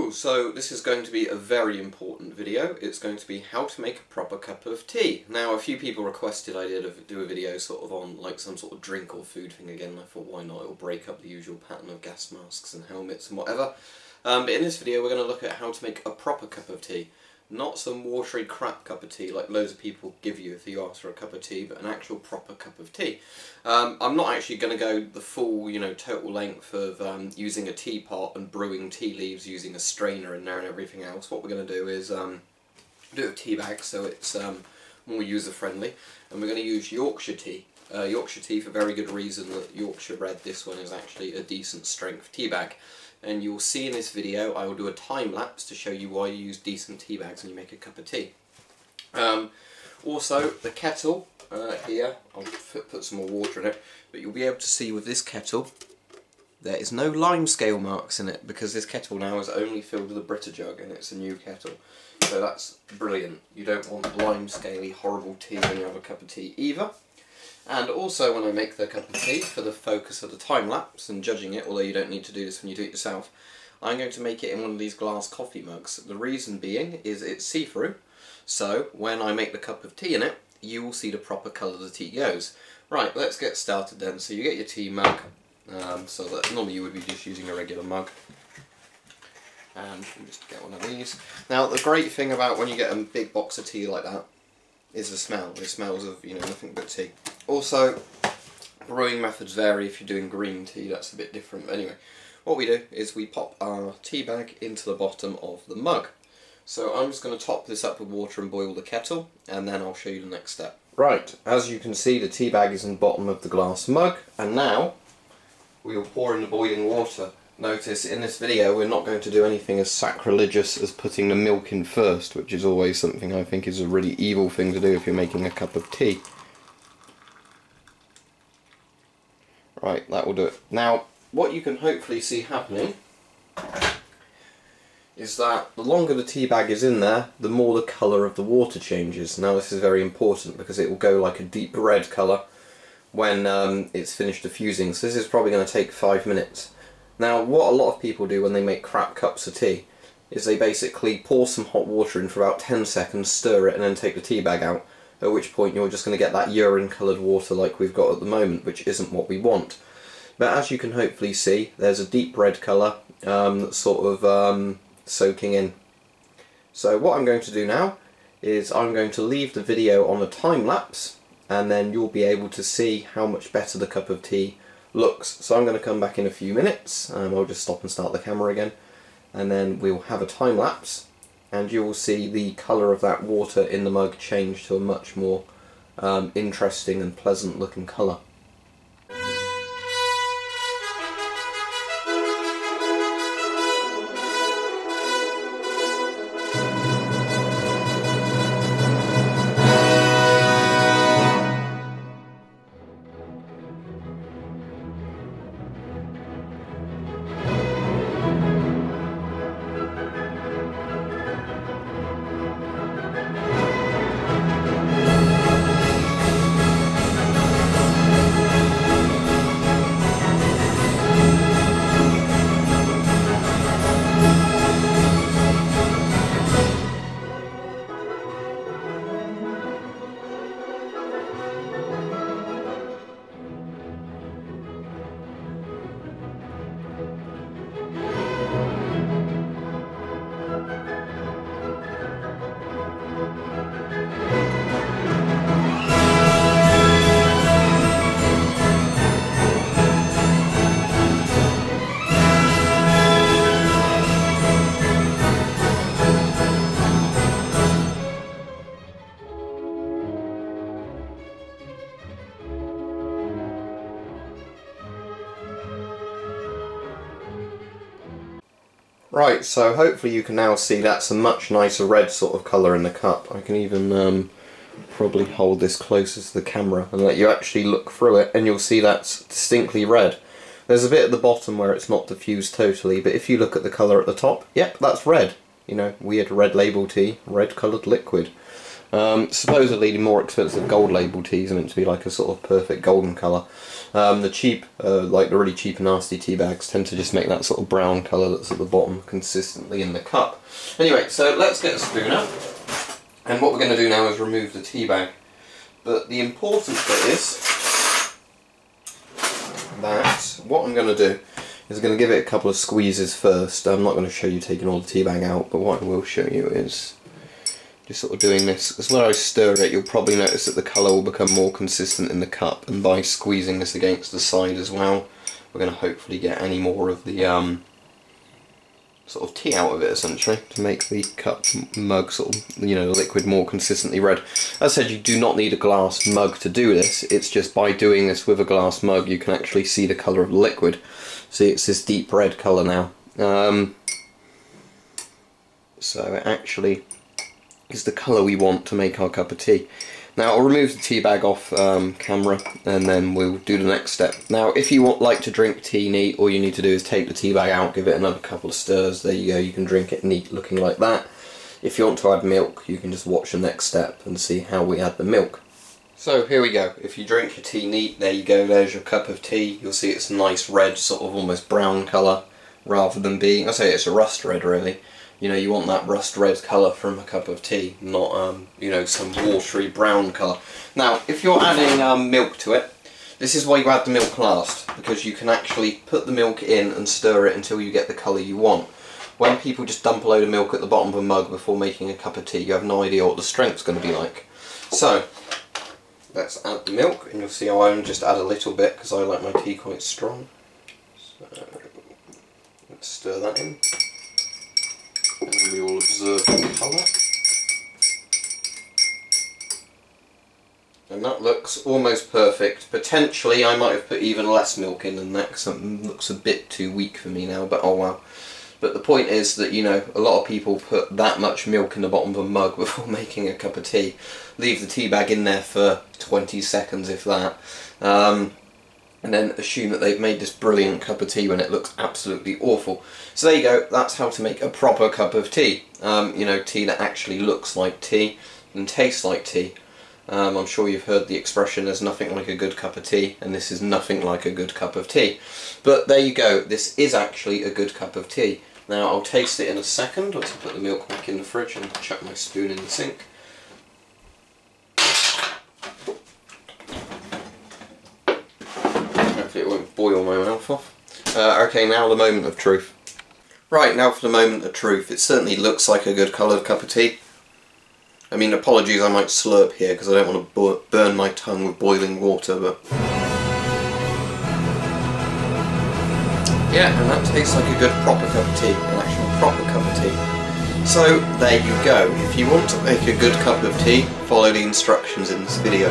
Hello! So this is going to be a very important video. It's going to be how to make a proper cup of tea. Now a few people requested I do a video sort of on like some sort of drink or food thing again, and I thought why not, it'll break up the usual pattern of gas masks and helmets and whatever. But in this video we're going to look at how to make a proper cup of tea. Not some watery crap cup of tea like loads of people give you if you ask for a cup of tea, but an actual proper cup of tea. I'm not actually going to go the full, total length of using a teapot and brewing tea leaves using a strainer in there and everything else. What we're going to do is do it with tea bags so it's more user friendly, and we're going to use Yorkshire tea. Yorkshire tea for very good reason that Yorkshire Red, this one, is actually a decent strength tea bag. And you'll see in this video I will do a time lapse to show you why you use decent tea bags when you make a cup of tea. Also the kettle here, I'll put some more water in it, but you'll be able to see with this kettle there is no lime scale marks in it because this kettle now is only filled with a Brita jug and it's a new kettle. So that's brilliant. You don't want lime scaly horrible tea when you have a cup of tea either. And also when I make the cup of tea, for the focus of the time lapse and judging it, although you don't need to do this when you do it yourself, I'm going to make it in one of these glass coffee mugs. The reason being is it's see-through, so when I make the cup of tea in it, you will see the proper colour the tea goes. Right, let's get started then. So you get your tea mug, so that normally you would be just using a regular mug. And you just get one of these. Now the great thing about when you get a big box of tea like that is the smell. It smells of nothing but tea. Also, brewing methods vary. If you're doing green tea, that's a bit different. But anyway, what we do is we pop our tea bag into the bottom of the mug. So I'm just going to top this up with water and boil the kettle, and then I'll show you the next step. Right, as you can see, the tea bag is in the bottom of the glass mug, and now we will pour in the boiling water. Notice in this video we're not going to do anything as sacrilegious as putting the milk in first, which is always something I think is a really evil thing to do if you're making a cup of tea. Right, that will do it. Now, what you can hopefully see happening is that the longer the tea bag is in there, the more the colour of the water changes. Now this is very important because it will go like a deep red colour when it's finished diffusing, so this is probably going to take 5 minutes. Now what a lot of people do when they make crap cups of tea is they basically pour some hot water in for about 10 seconds, stir it, and then take the tea bag out, at which point you're just going to get that urine coloured water like we've got at the moment, which isn't what we want. But as you can hopefully see, there's a deep red colour that's sort of soaking in. So what I'm going to do now is I'm going to leave the video on a time lapse, and then you'll be able to see how much better the cup of tea looks. So I'm going to come back in a few minutes, I'll just stop and start the camera again, and then we'll have a time lapse, and you will see the colour of that water in the mug change to a much more interesting and pleasant looking colour. Right, so hopefully you can now see that's a much nicer red sort of colour in the cup. I can even probably hold this closer to the camera and let you actually look through it, and you'll see that's distinctly red. There's a bit at the bottom where it's not diffused totally, but if you look at the colour at the top, yep, that's red. Weird red label tea, red coloured liquid. Supposedly the more expensive gold label teas are meant to be like a sort of perfect golden colour. The cheap, like the really cheap and nasty tea bags tend to just make that sort of brown colour that's at the bottom consistently in the cup. Anyway, so let's get a spoon out, and what we're going to do now is remove the tea bag. But the important bit is that what I'm going to do is I'm going to give it a couple of squeezes first. I'm not going to show you taking all the tea bag out, but what I will show you is just sort of doing this, because when I stir it you'll probably notice that the colour will become more consistent in the cup, and by squeezing this against the side as well we're going to hopefully get any more of the sort of tea out of it, essentially, to make the cup mug sort of, you know, the liquid more consistently red. As I said, you do not need a glass mug to do this, it's just by doing this with a glass mug you can actually see the colour of the liquid. See, it's this deep red colour now. So it actually is the colour we want to make our cup of tea. Now I'll remove the tea bag off camera and then we'll do the next step. Now if you like to drink tea neat, all you need to do is take the tea bag out, give it another couple of stirs, there you go, you can drink it neat looking like that. If you want to add milk you can just watch the next step and see how we add the milk. So here we go, if you drink your tea neat, there you go, there's your cup of tea. You'll see it's a nice red, sort of almost brown colour, rather than being, I say it's a rust red really. You know, you want that rust red colour from a cup of tea, not you know, some watery brown colour. Now, if you're adding milk to it, this is why you add the milk last, because you can actually put the milk in and stir it until you get the colour you want. When people just dump a load of milk at the bottom of a mug before making a cup of tea, you have no idea what the strength's going to be like. So, let's add the milk, and you'll see how I just add a little bit because I like my tea quite strong. So, let's stir that in. And we will observe the colour. And that looks almost perfect. Potentially I might have put even less milk in than that because it looks a bit too weak for me now, but oh well. But the point is that, you know, a lot of people put that much milk in the bottom of a mug before making a cup of tea. Leave the tea bag in there for 20 seconds if that. And then assume that they've made this brilliant cup of tea when it looks absolutely awful. So there you go, that's how to make a proper cup of tea. You know, tea that actually looks like tea and tastes like tea. I'm sure you've heard the expression, there's nothing like a good cup of tea, and this is nothing like a good cup of tea. But there you go, this is actually a good cup of tea. Now I'll taste it in a second, once I put the milk back in the fridge and chuck my spoon in the sink. It won't boil my mouth off. Okay, now the moment of truth. Right, now for the moment of truth. It certainly looks like a good coloured cup of tea. I mean, apologies, I might slurp here because I don't want to burn my tongue with boiling water, but... yeah, and that tastes like a good proper cup of tea, an actual proper cup of tea. So, there you go. If you want to make a good cup of tea, follow the instructions in this video.